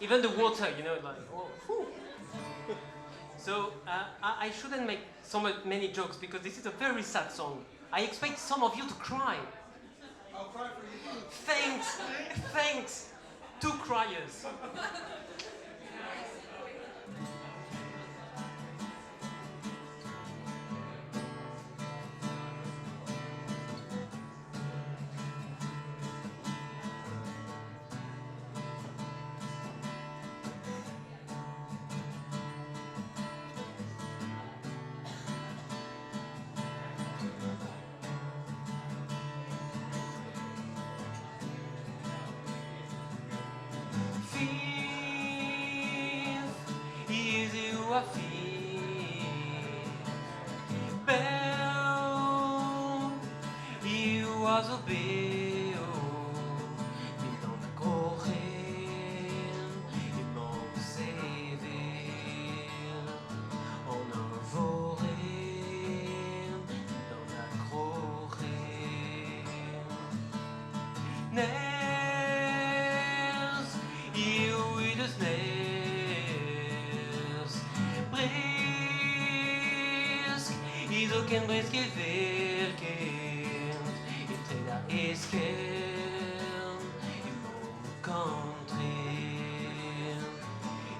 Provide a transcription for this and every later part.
even the water, you know, like, oh, whew. So I shouldn't make many jokes because this is a very sad song. I expect some of you to cry. I'll cry for you. Thanks, thanks, two criers. A field, Belle, he was a belle, il n'en a corrent, il m'en sévère, on en vorent, dans la corrent. Ners, you with the snare. Iso ken briske verkent I träda esken I målkontren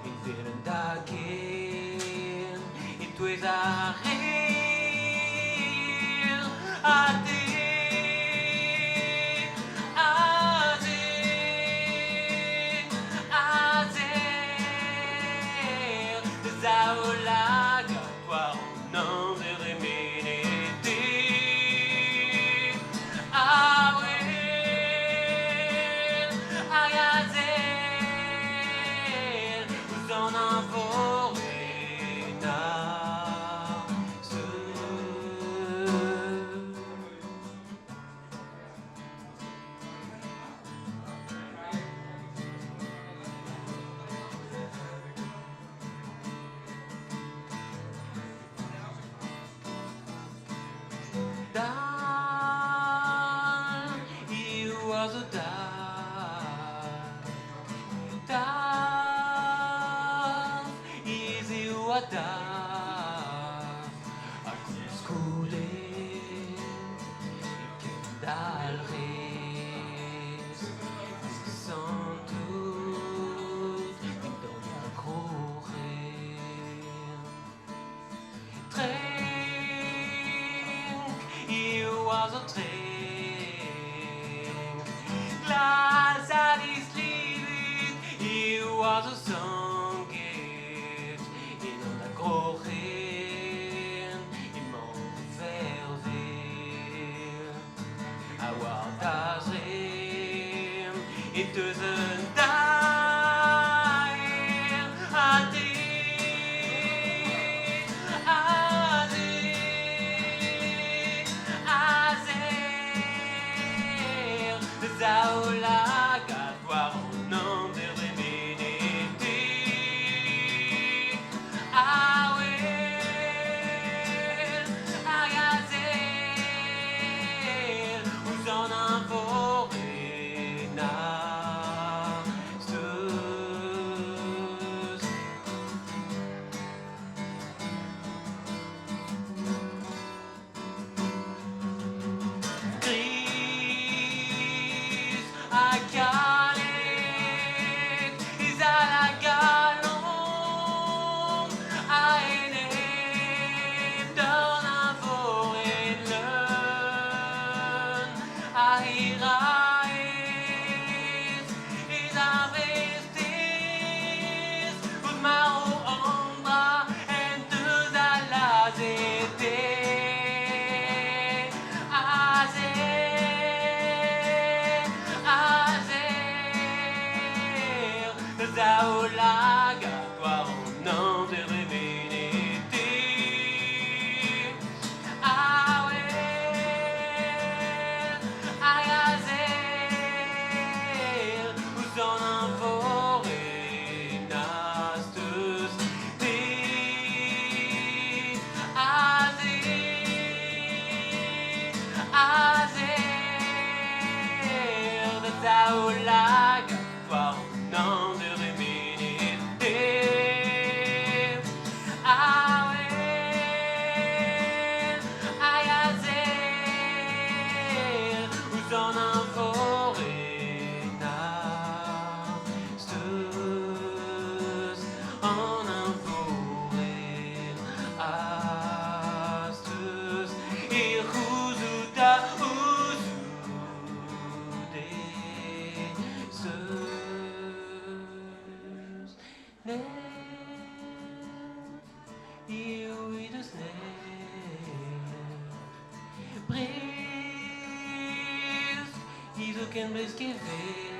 I velen dagen I tues arrer Ade Ade Ade Zaolaga Toi non de He was a dove, easy a dove. A cuscude, que dal res, sans doute, dans la courir. He was a train, glass at his sleeve. He was a song in the corren, in Montverville. I was as him, it doesn't die. I did. Zaolaga, toi au nom de Reménété. Ah ouais, Agazel, vous en envorez, nasteuse. Zaolaga, toi au nom de Reménété. Ah ouais, Agazel, vous en envorez, nasteuse. Azer, Zaolaga, toi au nom de Reménété. surprise. Hizo que me esquivé.